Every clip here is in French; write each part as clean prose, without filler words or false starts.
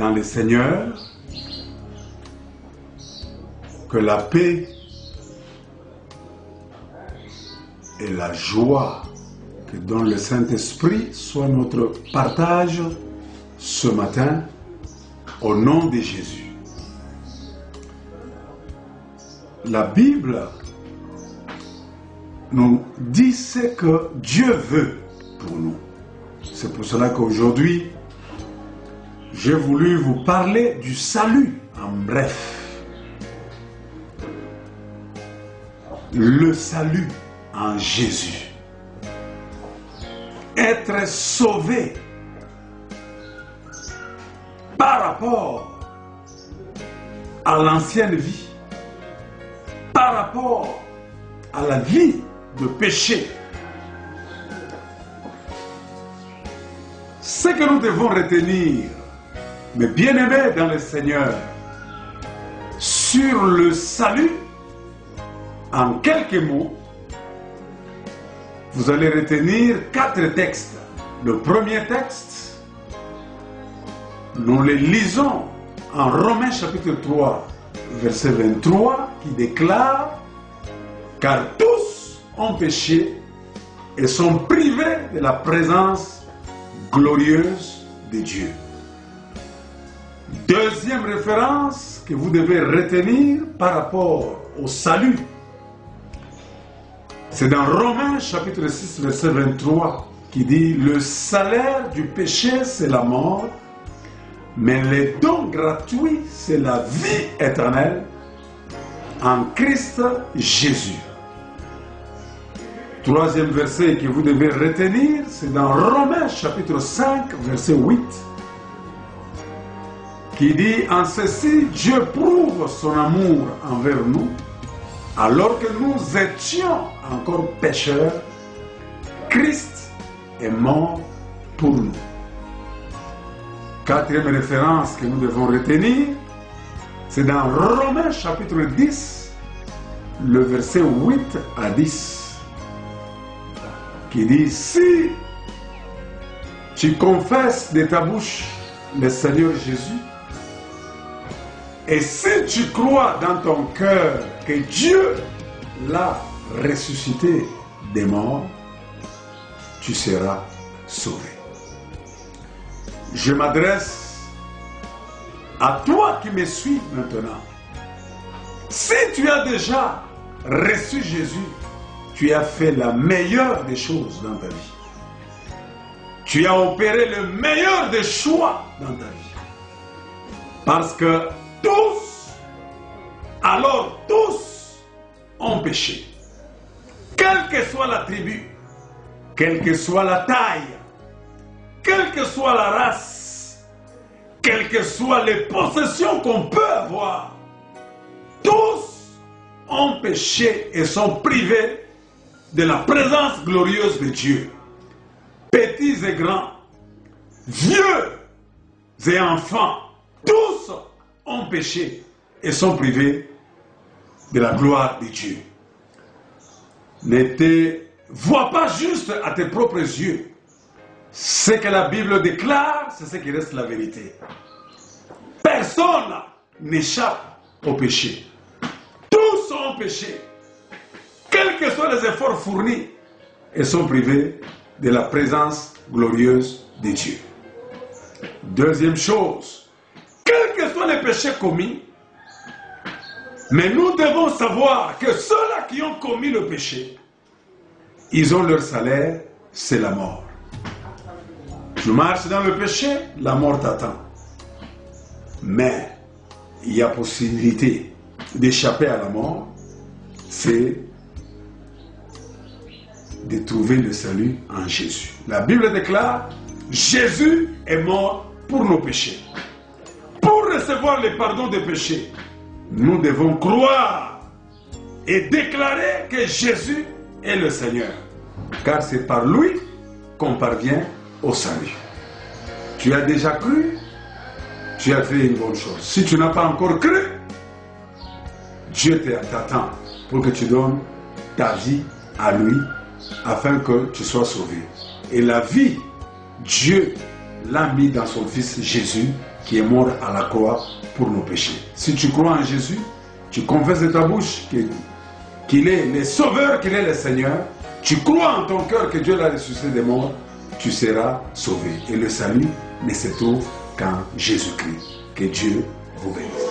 dans le Seigneur, que la paix et la joie que donne le Saint-Esprit soit notre partage ce matin au nom de Jésus. La Bible nous dit ce que Dieu veut pour nous. C'est pour cela qu'aujourd'hui, j'ai voulu vous parler du salut en bref. Le salut en Jésus. Être sauvé par rapport à l'ancienne vie, par rapport à la vie de péché. Ce que nous devons retenir, mes bien-aimés dans le Seigneur, sur le salut, en quelques mots, vous allez retenir 4 textes. Le premier texte, nous le lisons en Romains chapitre 3, verset 23, qui déclare « Car tous ont péché et sont privés de la présence glorieuse de Dieu. » Deuxième référence que vous devez retenir par rapport au salut, c'est dans Romains chapitre 6, verset 23, qui dit « Le salaire du péché, c'est la mort, mais le don gratuit, c'est la vie éternelle en Christ Jésus. » Troisième verset que vous devez retenir, c'est dans Romains chapitre 5, verset 8, qui dit « En ceci, Dieu prouve son amour envers nous, alors que nous étions encore pécheurs, Christ est mort pour nous. » Quatrième référence que nous devons retenir, c'est dans Romains chapitre 10, le verset 8 à 10, qui dit « Si tu confesses de ta bouche le Seigneur Jésus, et si tu crois dans ton cœur que Dieu l'a ressuscité des morts, tu seras sauvé. » Je m'adresse à toi qui me suis maintenant. Si tu as déjà reçu Jésus, tu as fait la meilleure des choses dans ta vie. Tu as opéré le meilleur des choix dans ta vie. Parce que tous, alors tous, ont péché. Quelle que soit la tribu, quelle que soit la taille, quelle que soit la race, quelles que soient les possessions qu'on peut avoir, tous ont péché et sont privés de la présence glorieuse de Dieu. Petits et grands, vieux et enfants, tous ont péché et sont privés de la gloire de Dieu. Ne te vois pas juste à tes propres yeux. Ce que la Bible déclare, c'est ce qui reste la vérité. Personne n'échappe au péché. Tous ont péché. Quels que soient les efforts fournis, ils sont privés de la présence glorieuse de Dieu. Deuxième chose, quels que soient les péchés commis, mais nous devons savoir que ceux-là qui ont commis le péché, ils ont leur salaire, c'est la mort. Tu marches dans le péché, la mort t'attend. Mais il y a possibilité d'échapper à la mort, c'est de trouver le salut en Jésus. La Bible déclare, Jésus est mort pour nos péchés. Pour recevoir le pardon des péchés, nous devons croire et déclarer que Jésus est le Seigneur. Car c'est par lui qu'on parvient au salut. Tu as déjà cru, tu as fait une bonne chose. Si tu n'as pas encore cru, Dieu t'attend pour que tu donnes ta vie à lui afin que tu sois sauvé. Et la vie, Dieu l'a mis dans son Fils Jésus qui est mort à la croix pour nos péchés. Si tu crois en Jésus, tu confesses de ta bouche qu'il est le Sauveur, qu'il est le Seigneur, tu crois en ton cœur que Dieu l'a ressuscité des morts, tu seras sauvé. Et le salut ne se trouve qu'en Jésus-Christ. Que Dieu vous bénisse.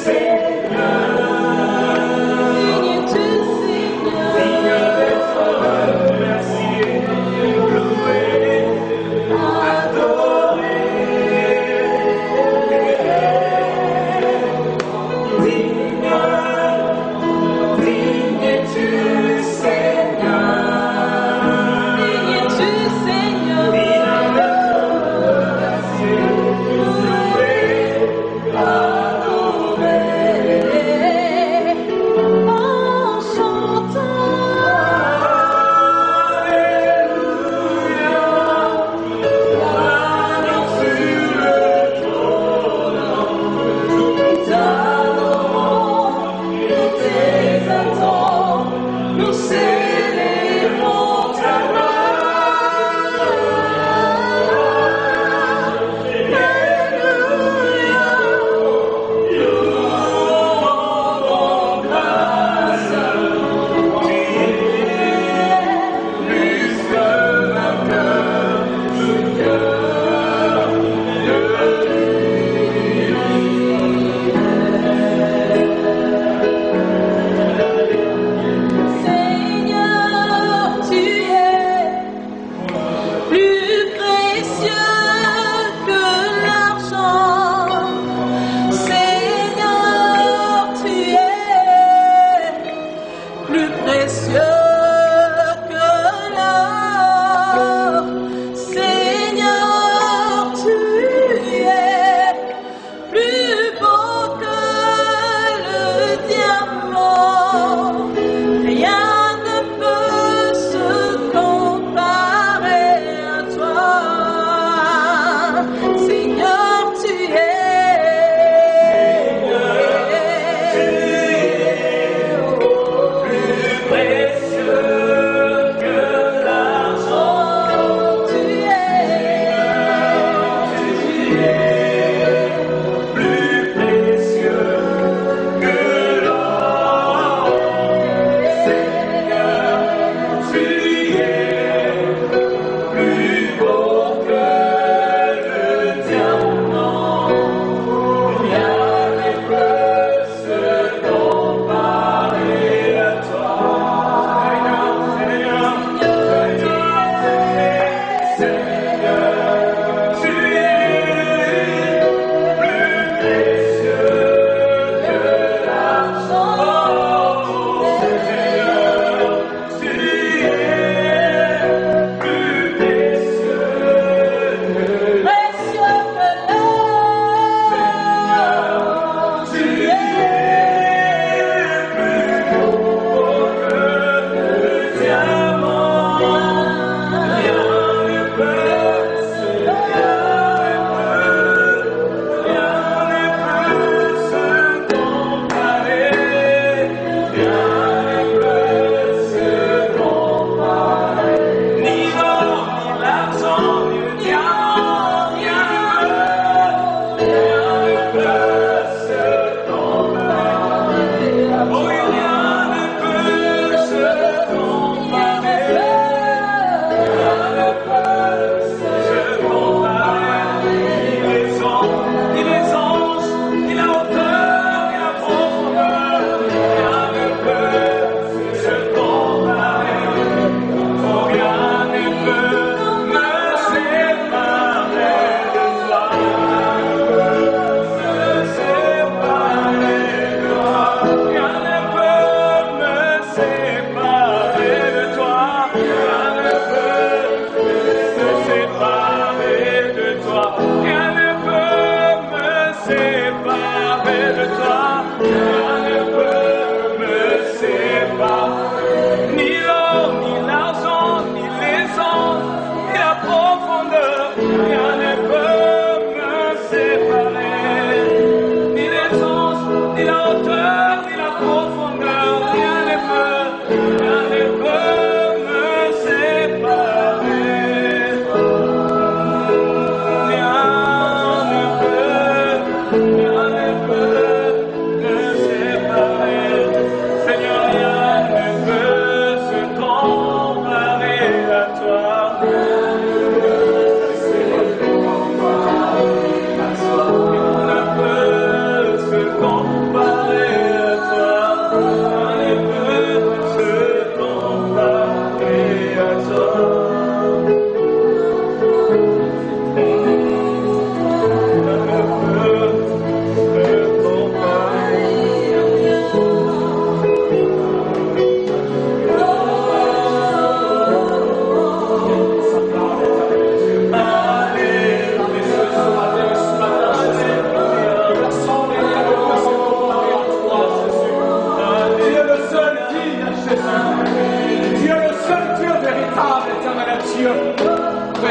Seigneur.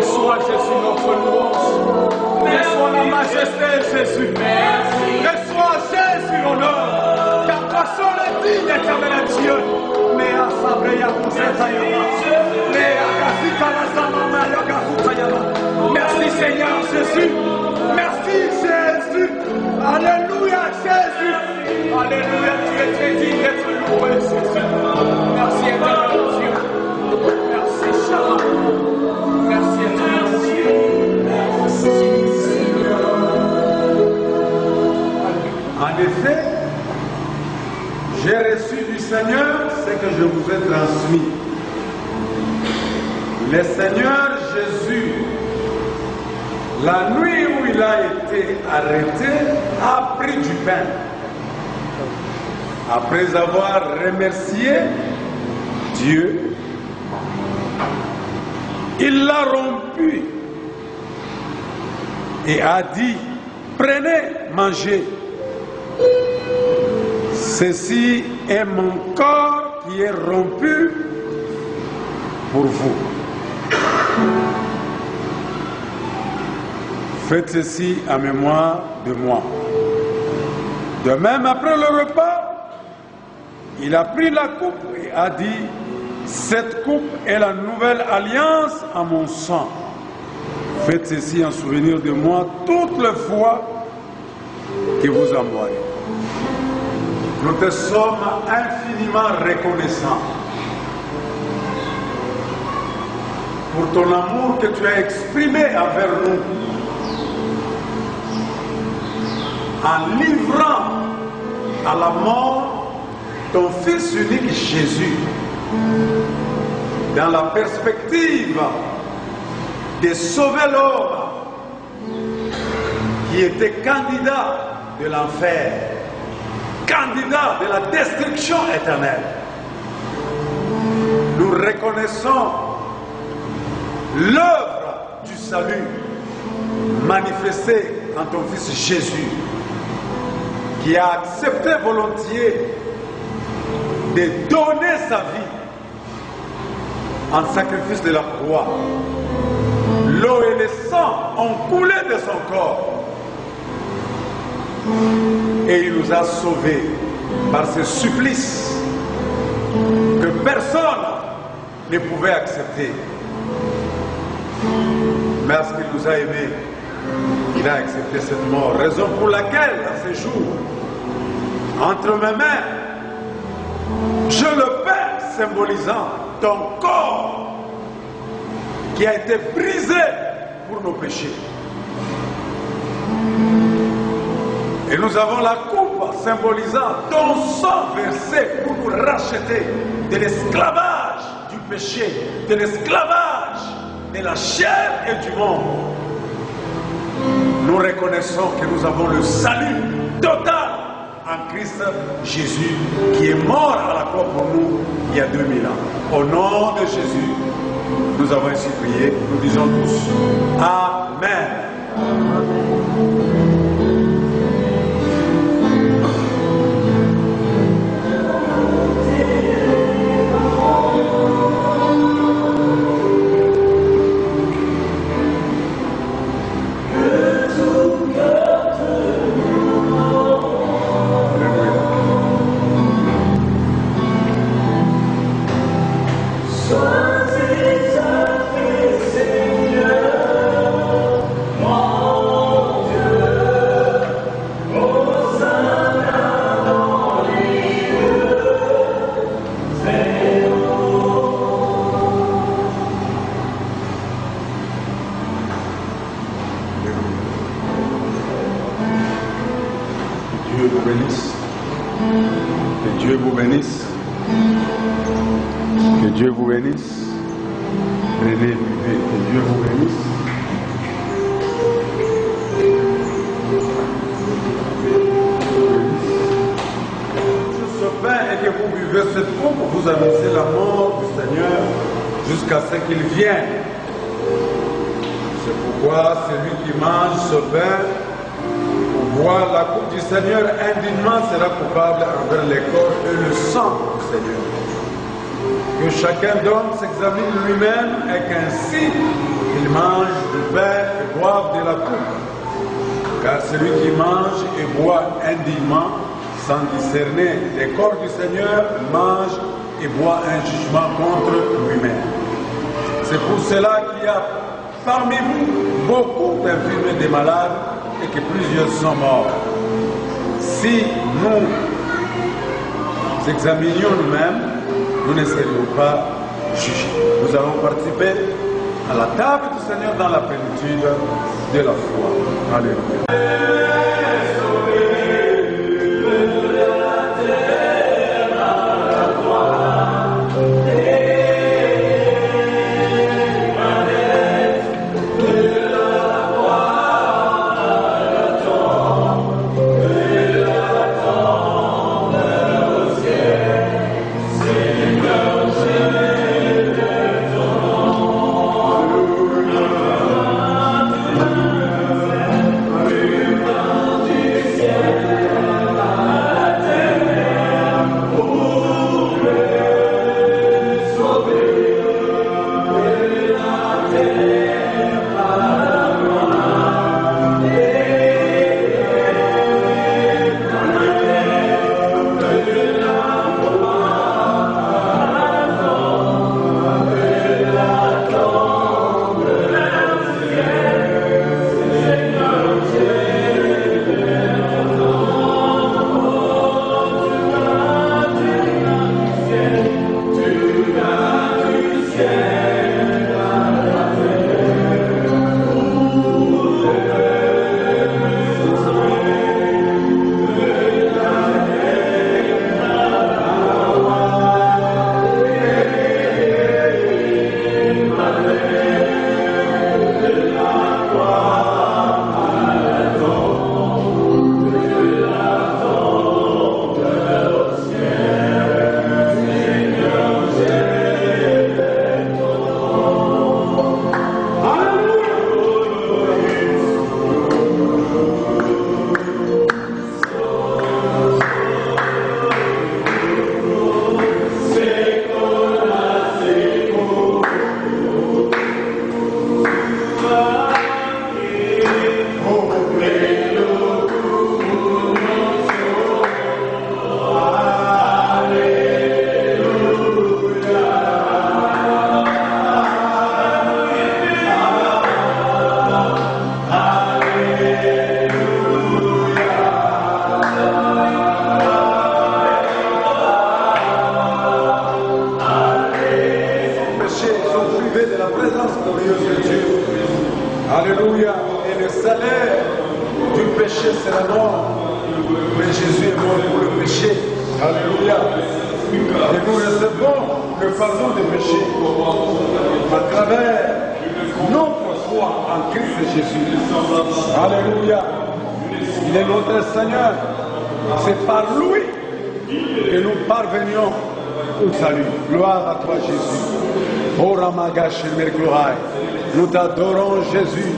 Reçois Jésus notre louange. Reçois la majesté Jésus. Reçois Jésus l'honneur. Car toi seul est digne, éternel Dieu. Mais à Sabreya Kosetayama. Mais à Kasika Lazama Yakakutayama. Merci Seigneur Jésus. Merci Jésus. Alléluia Jésus. Alléluia, tu es très digne d'être loué Jésus. Merci éternel Dieu. Merci Shalom. Merci éternel Dieu. Merci Seigneur. En effet, j'ai reçu du Seigneur ce que je vous ai transmis. Le Seigneur Jésus, la nuit où il a été arrêté, a pris du pain. Après avoir remercié Dieu, il l'a rompu et a dit, prenez, mangez. Ceci est mon corps qui est rompu pour vous. Faites ceci en mémoire de moi. De même, après le repas, il a pris la coupe et a dit, cette coupe est la nouvelle alliance à mon sang. Faites ceci en souvenir de moi toutes les fois que vous en boirez. Nous te sommes infiniment reconnaissants pour ton amour que tu as exprimé envers nous en livrant à la mort ton Fils unique Jésus, dans la perspective de sauver l'homme qui était candidat de l'enfer, candidat de la destruction éternelle. Nous reconnaissons l'œuvre du salut manifestée en ton Fils Jésus, qui a accepté volontiers de donner sa vie en sacrifice de la croix. L'eau et le sang ont coulé de son corps et il nous a sauvés par ce supplice que personne ne pouvait accepter. Mais parce qu'il nous a aimés, il a accepté cette mort, raison pour laquelle à ce jour, entre mes mains, je le perds, symbolisant ton corps qui a été brisé pour nos péchés. Et nous avons la coupe symbolisant ton sang versé pour nous racheter de l'esclavage du péché, de l'esclavage de la chair et du monde. Nous reconnaissons que nous avons le salut total en Christ Jésus, qui est mort à la croix pour nous il y a 2000 ans. Au nom de Jésus, nous avons ainsi prié. Nous disons tous Amen. Que chacun d'homme s'examine lui-même et qu'ainsi il mange du pain et boive de la coupe. Car celui qui mange et boit indûment, sans discerner les corps du Seigneur, mange et boit un jugement contre lui-même. C'est pour cela qu'il y a parmi vous beaucoup d'infirmes et de malades et que plusieurs sont morts. Si nous examinions nous-mêmes, nous ne serions pas jugés. Nous allons participer à la table du Seigneur dans la plénitude de la foi. Alléluia. Alléluia. Et le salaire du péché, c'est la mort. Mais Jésus est mort pour le péché. Alléluia. Et nous recevons le pardon des péchés à travers notre foi en Christ Jésus. Alléluia. Il est notre Seigneur. C'est par lui que nous parvenions au salut. Gloire à toi, Jésus. Oh Ramagash Merglohai. Nous t'adorons, Jésus.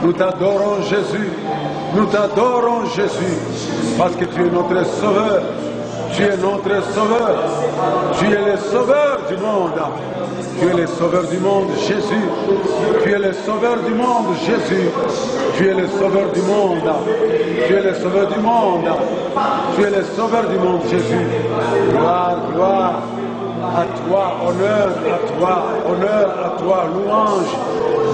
Nous t'adorons, Jésus. Nous t'adorons, Jésus. Parce que tu es notre sauveur. Tu es notre sauveur. Tu es le sauveur du monde. Tu es le sauveur du monde, Jésus. Tu es le sauveur du monde, Jésus. Tu es le sauveur du monde. Tu es le sauveur du monde. Tu es le sauveur du monde, Jésus. Gloire, gloire à toi, honneur à toi, honneur à toi, louange.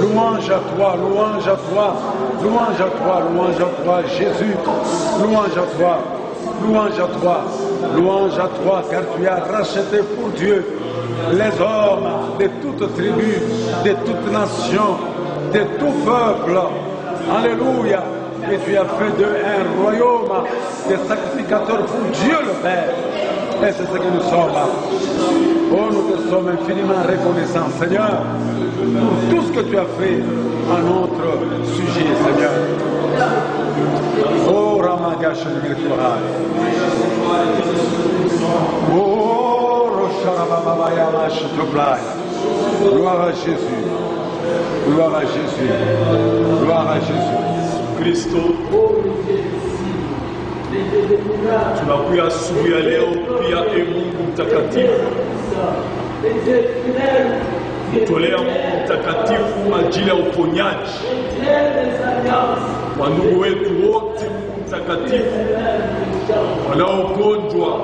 Louange à toi, louange à toi, louange à toi, louange à toi, Jésus. Louange à toi, louange à toi, louange à toi, car tu as racheté pour Dieu les hommes de toutes tribus, de toutes nations, de tout peuple. Alléluia. Et tu as fait d'eux un royaume de sacrificateurs pour Dieu le Père. Et c'est ce que nous sommes. Oh, nous te sommes infiniment reconnaissants, Seigneur, pour tout ce que tu as fait à notre sujet, Seigneur. Oh, Ramagash Merglohai. Oh, Rosharababaya Toblai. Gloire à Jésus. Gloire à Jésus. Gloire à Jésus. Kristo, tunakuya asubuhi ya leo pia, e Mungu mtakatifu, Tolea Mungu mtakatifu ajili ya uponyaji wa ndugu wetu wote. Mungu mtakatifu, wanaogonjwa,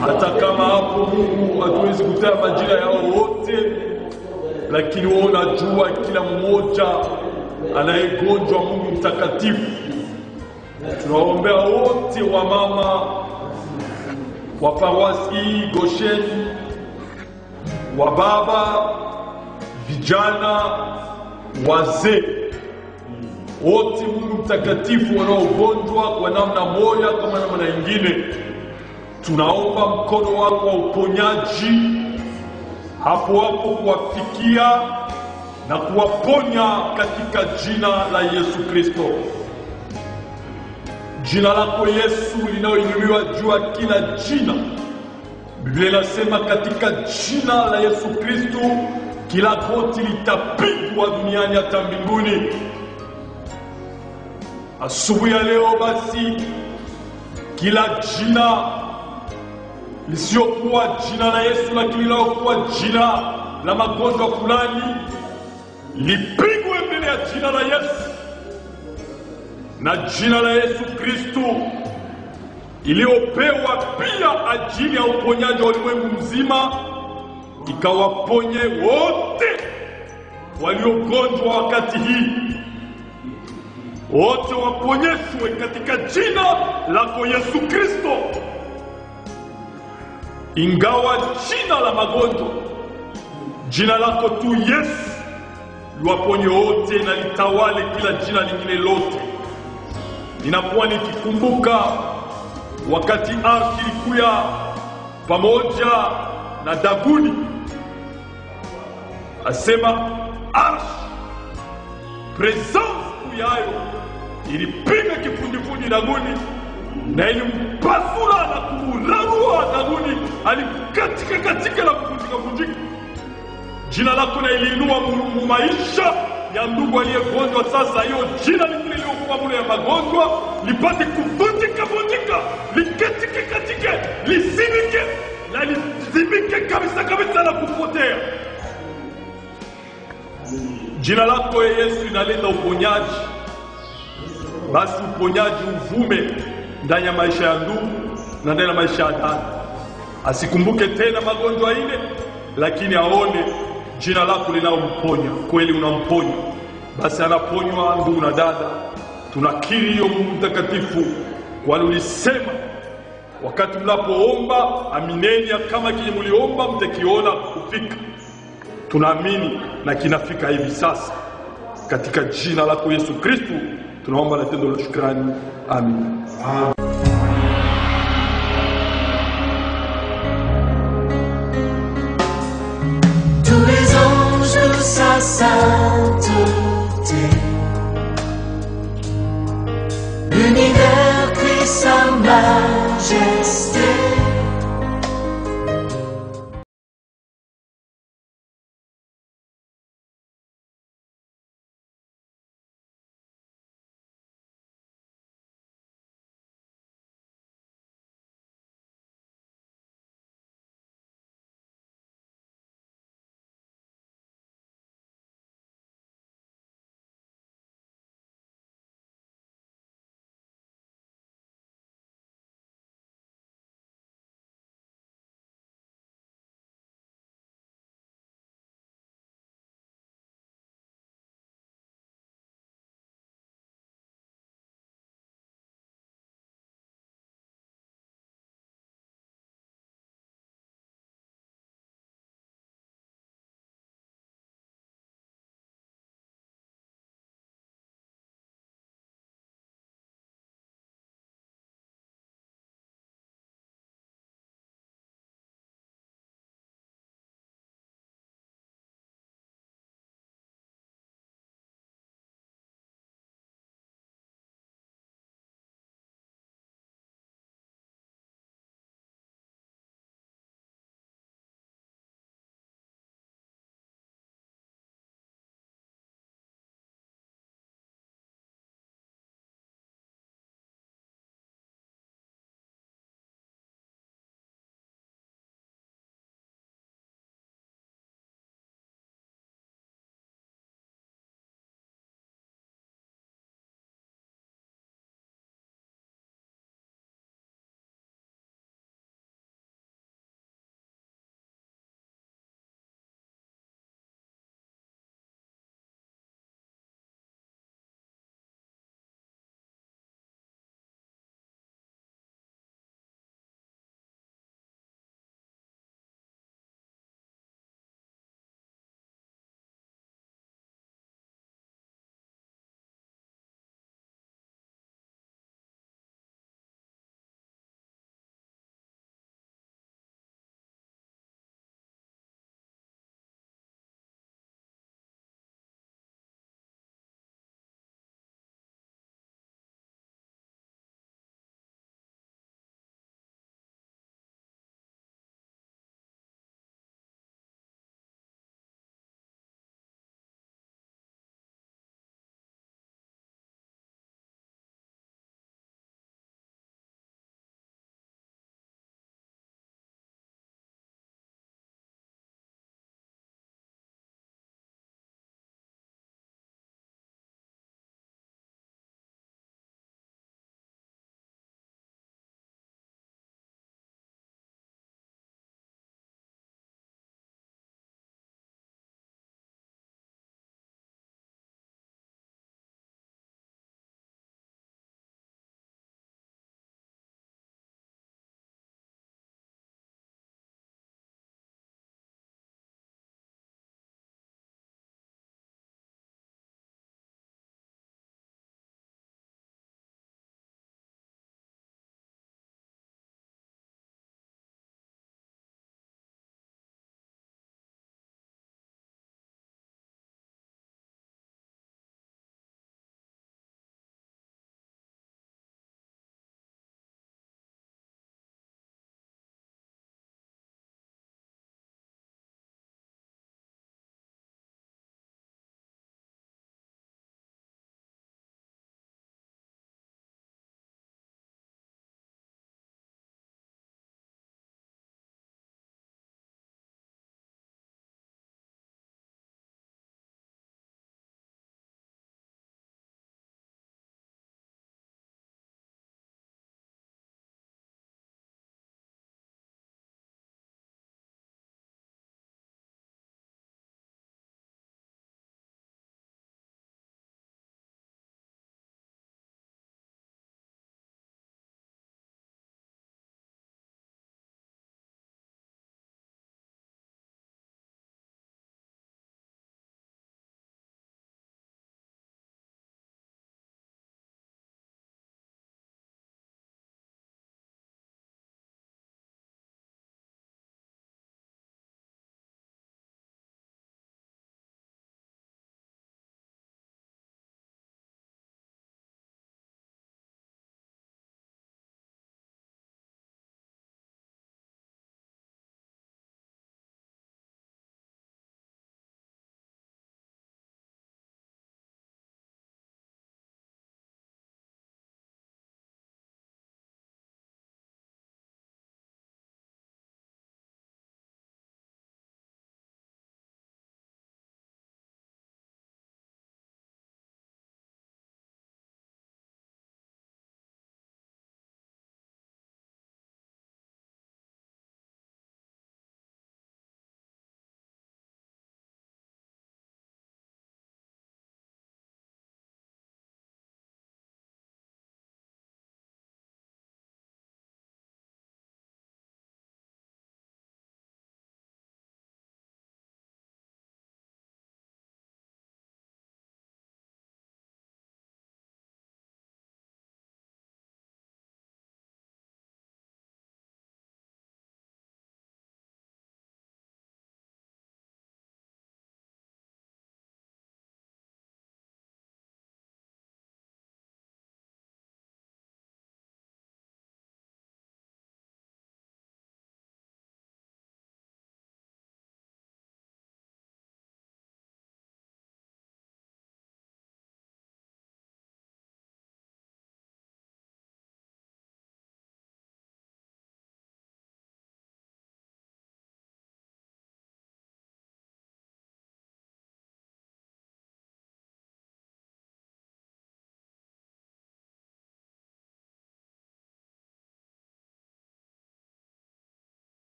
hata kama hapo Mungu hatuwezi kutaja majina yao wote, lakini wewe unajua kila mmoja anayegonjwa. Mungu mtakatifu, tunaombea wote wa mama wa paroisi Gosheni, wa baba, vijana, wazee wote, Mungu mtakatifu, wanaogonjwa kwa namna moja kama namna nyingine. Tunaomba mkono wako wa uponyaji hapo hapo kuwafikia na kuwaponya katika jina la Yesu Kristo. Jina lako Yesu linaloinuliwa juu ya kila jina. Biblia inasema katika jina la Yesu Kristo kila goti litapigwa duniani hata mbinguni. Asubuhi ya leo basi, kila jina lisiokuwa jina la Yesu lakini lilokuwa jina la magonjwa fulani lipigwe mbele ya jina la Yesu, na jina la Yesu Kristo iliyopewa pia ajili ya uponyaji wa ulimwengu mzima ikawaponye wote waliogonjwa wakati hii. Wote waponyeshwe katika jina lako Yesu Kristo. Ingawa jina la magonjwa, jina lako tu Yesu liwaponye wote na litawale kila jina lingine lote. Ninakuwa nikikumbuka wakati Arshi ilikuya pamoja na Daguni, asema Arshi presence yayo ilipiga kifundifundi Daguni na ilimpasula na kumurarua Daguni, alikatika na kuvunjika. Jina lako na iliinua maisha ya ndugu aliyegonjwa. Sasa hiyo jina lingine lililokuwa mule ya magonjwa lipate kuvunjika, likatike, lisimike na lizimike kabisa na kupotea. Jina lako Yesu linaleta uponyaji. Basi uponyaji uvume ndani ya maisha ya ndugu na ndani ya maisha ya dada. Asikumbuke tena magonjwa ile, lakini aone jina lako linalomponya. Kweli unamponya. Basi anaponywa ndugu na dada. Tunakiri hiyo Mungu mtakatifu, kwani ulisema wakati mnapoomba amineni kama kile mliomba mtakiona kufika. Tunaamini na kinafika hivi sasa. Katika jina lako Yesu Kristo tunaomba na tendo la shukrani. Amen.